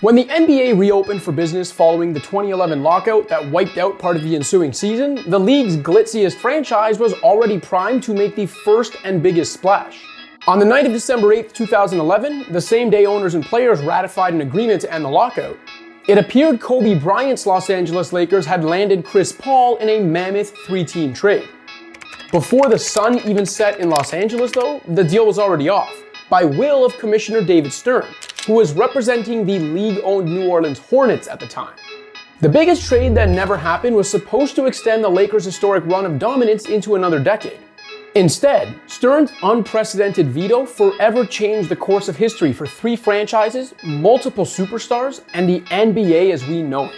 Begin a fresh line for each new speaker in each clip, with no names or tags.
When the NBA reopened for business following the 2011 lockout that wiped out part of the ensuing season, the league's glitziest franchise was already primed to make the first and biggest splash. On the night of December 8, 2011, the same day owners and players ratified an agreement to end the lockout, it appeared Kobe Bryant's Los Angeles Lakers had landed Chris Paul in a mammoth 3-team trade. Before the sun even set in Los Angeles though, the deal was already off, by will of Commissioner David Stern, who was representing the league-owned New Orleans Hornets at the time. The biggest trade that never happened was supposed to extend the Lakers' historic run of dominance into another decade. Instead, Stern's unprecedented veto forever changed the course of history for 3 franchises, multiple superstars, and the NBA as we know it.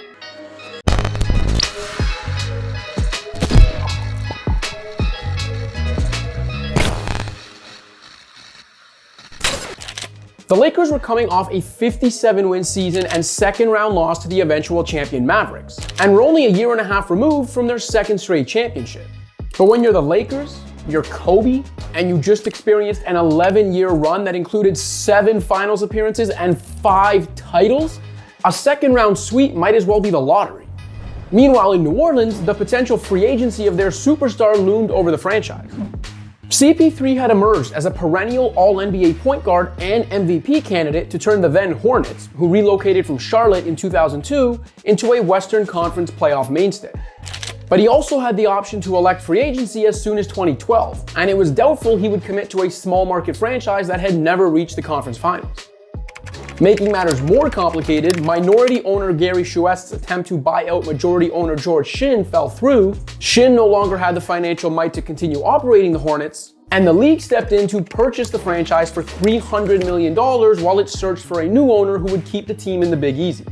The Lakers were coming off a 57-win season and second-round loss to the eventual champion Mavericks, and were only a year and a half removed from their second straight championship. But when you're the Lakers, you're Kobe, and you just experienced an 11-year run that included 7 finals appearances and 5 titles, a second-round sweep might as well be the lottery. Meanwhile, in New Orleans, the potential free agency of their superstar loomed over the franchise. CP3 had emerged as a perennial All-NBA point guard and MVP candidate to turn the then Hornets, who relocated from Charlotte in 2002, into a Western Conference playoff mainstay. But he also had the option to elect free agency as soon as 2012, and it was doubtful he would commit to a small market franchise that had never reached the conference finals. Making matters more complicated, minority owner Gary Shuest's attempt to buy out majority owner George Shinn fell through. Shinn no longer had the financial might to continue operating the Hornets, and the league stepped in to purchase the franchise for $300 million while it searched for a new owner who would keep the team in the Big Easy.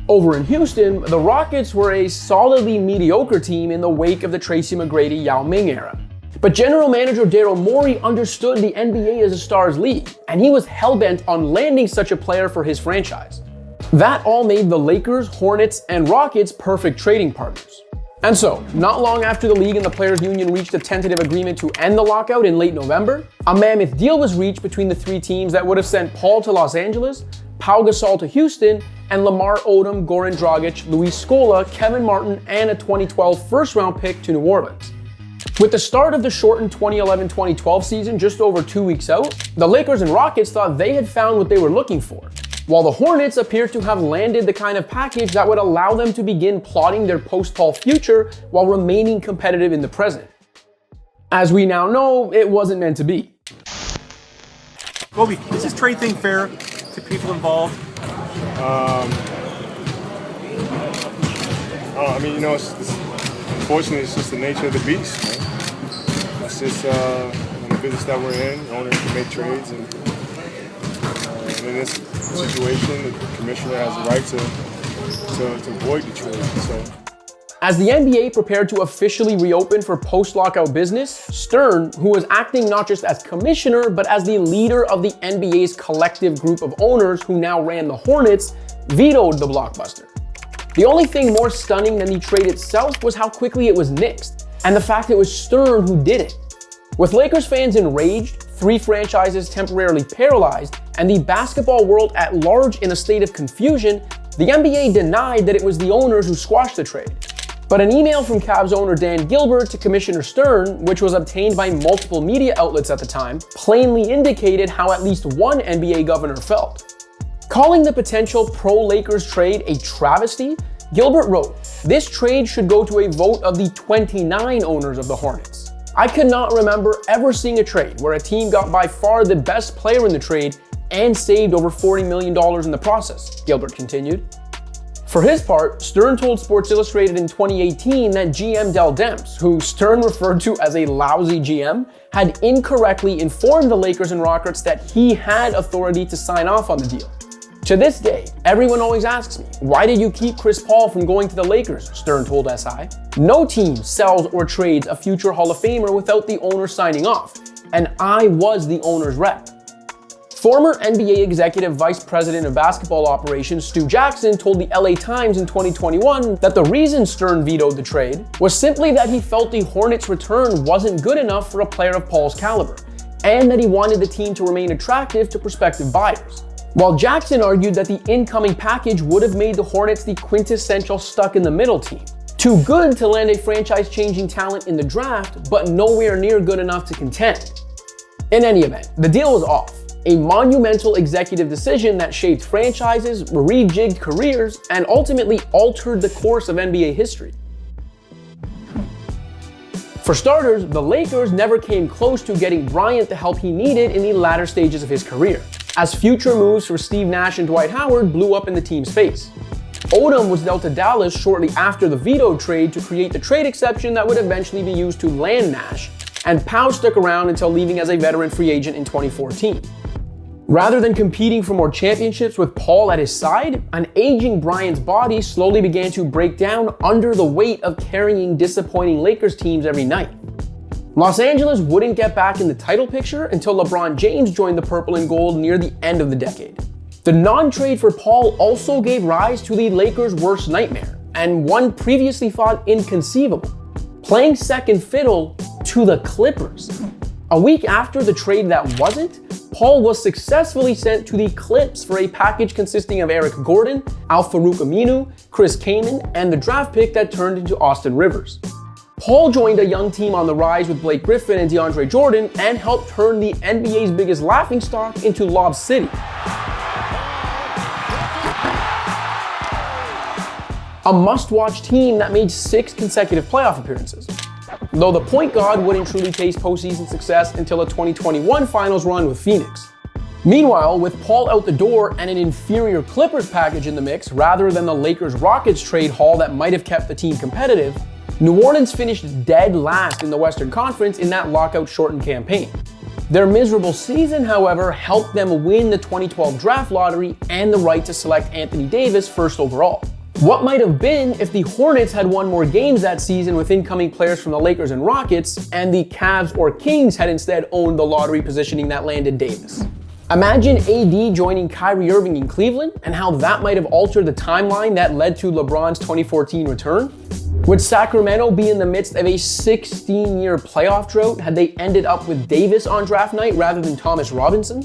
Over in Houston, the Rockets were a solidly mediocre team in the wake of the Tracy McGrady Yao Ming era. But general manager Daryl Morey understood the NBA as a stars league, and he was hell-bent on landing such a player for his franchise. That all made the Lakers, Hornets, and Rockets perfect trading partners. And so, not long after the league and the players' union reached a tentative agreement to end the lockout in late November, a mammoth deal was reached between the 3 teams that would have sent Paul to Los Angeles, Pau Gasol to Houston, and Lamar Odom, Goran Dragic, Luis Scola, Kevin Martin, and a 2012 first-round pick to New Orleans. With the start of the shortened 2011-2012 season just over 2 weeks out, the Lakers and Rockets thought they had found what they were looking for, while the Hornets appeared to have landed the kind of package that would allow them to begin plotting their post-Paul future while remaining competitive in the present. As we now know, it wasn't meant to be.
Kobe, is this trade thing fair to people involved?
Unfortunately, it's just the nature of the beast. Right? It's just the business that we're in. Owners can make trades, and in this situation, the commissioner has the right to void the trade. So,
as the NBA prepared to officially reopen for post-lockout business, Stern, who was acting not just as commissioner, but as the leader of the NBA's collective group of owners who now ran the Hornets, vetoed the blockbuster. The only thing more stunning than the trade itself was how quickly it was nixed, and the fact it was Stern who did it. With Lakers fans enraged, 3 franchises temporarily paralyzed, and the basketball world at large in a state of confusion, the NBA denied that it was the owners who squashed the trade. But an email from Cavs owner Dan Gilbert to Commissioner Stern, which was obtained by multiple media outlets at the time, plainly indicated how at least one NBA governor felt. Calling the potential pro-Lakers trade a travesty, Gilbert wrote, "This trade should go to a vote of the 29 owners of the Hornets. I could not remember ever seeing a trade where a team got by far the best player in the trade and saved over $40 million in the process," Gilbert continued. For his part, Stern told Sports Illustrated in 2018 that GM Dell Demps, who Stern referred to as a lousy GM, had incorrectly informed the Lakers and Rockets that he had authority to sign off on the deal. To this day, everyone always asks me, why did you keep Chris Paul from going to the Lakers? Stern told SI. No team sells or trades a future Hall of Famer without the owner signing off, and I was the owner's rep. Former NBA Executive Vice President of Basketball Operations Stu Jackson told the LA Times in 2021 that the reason Stern vetoed the trade was simply that he felt the Hornets' return wasn't good enough for a player of Paul's caliber, and that he wanted the team to remain attractive to prospective buyers. While Jackson argued that the incoming package would have made the Hornets the quintessential stuck-in-the-middle team. Too good to land a franchise-changing talent in the draft, but nowhere near good enough to contend. In any event, the deal was off. A monumental executive decision that shaped franchises, rejigged careers, and ultimately altered the course of NBA history. For starters, the Lakers never came close to getting Bryant the help he needed in the latter stages of his career, as future moves for Steve Nash and Dwight Howard blew up in the team's face. Odom was dealt to Dallas shortly after the veto trade to create the trade exception that would eventually be used to land Nash, and Pau stuck around until leaving as a veteran free agent in 2014. Rather than competing for more championships with Paul at his side, an aging Bryant's body slowly began to break down under the weight of carrying disappointing Lakers teams every night. Los Angeles wouldn't get back in the title picture until LeBron James joined the purple and gold near the end of the decade. The non-trade for Paul also gave rise to the Lakers' worst nightmare, and one previously thought inconceivable: playing second fiddle to the Clippers. A week after the trade that wasn't, Paul was successfully sent to the Clips for a package consisting of Eric Gordon, Al-Farouq Aminu, Chris Kaman, and the draft pick that turned into Austin Rivers. Paul joined a young team on the rise with Blake Griffin and DeAndre Jordan and helped turn the NBA's biggest laughingstock into Lob City. A must-watch team that made 6 consecutive playoff appearances, though the point guard wouldn't truly taste postseason success until a 2021 finals run with Phoenix. Meanwhile, with Paul out the door and an inferior Clippers package in the mix rather than the Lakers-Rockets trade haul that might have kept the team competitive, New Orleans finished dead last in the Western Conference in that lockout-shortened campaign. Their miserable season, however, helped them win the 2012 draft lottery and the right to select Anthony Davis first overall. What might have been if the Hornets had won more games that season with incoming players from the Lakers and Rockets, and the Cavs or Kings had instead owned the lottery positioning that landed Davis? Imagine AD joining Kyrie Irving in Cleveland and how that might have altered the timeline that led to LeBron's 2014 return. Would Sacramento be in the midst of a 16-year playoff drought had they ended up with Davis on draft night rather than Thomas Robinson?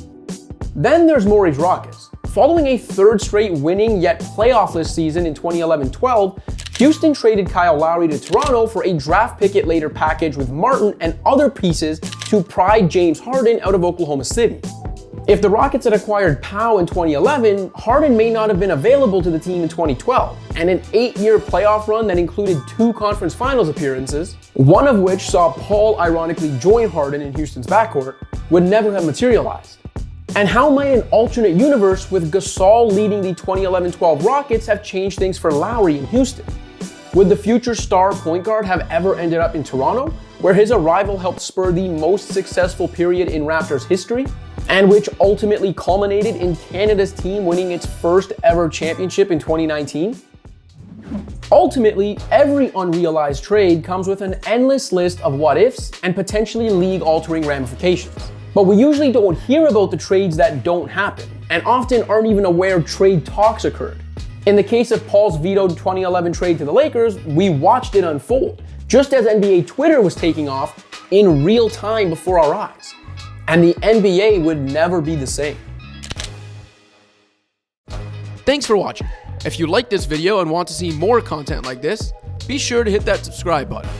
Then there's Morey's Rockets. Following a third straight winning yet playoffless season in 2011-12, Houston traded Kyle Lowry to Toronto for a draft pick it later package with Martin and other pieces to pry James Harden out of Oklahoma City. If the Rockets had acquired Pau in 2011, Harden may not have been available to the team in 2012, and an 8-year playoff run that included 2 conference finals appearances, one of which saw Paul ironically join Harden in Houston's backcourt, would never have materialized. And how might an alternate universe with Gasol leading the 2011-12 Rockets have changed things for Lowry in Houston? Would the future star point guard have ever ended up in Toronto, where his arrival helped spur the most successful period in Raptors history, and which ultimately culminated in Canada's team winning its first ever championship in 2019? Ultimately, every unrealized trade comes with an endless list of what-ifs and potentially league-altering ramifications. But we usually don't hear about the trades that don't happen, and often aren't even aware trade talks occurred. In the case of Paul's vetoed 2011 trade to the Lakers, we watched it unfold, just as NBA Twitter was taking off in real time before our eyes. And the NBA would never be the same. Thanks for watching. If you liked this video and want to see more content like this, be sure to hit that subscribe button.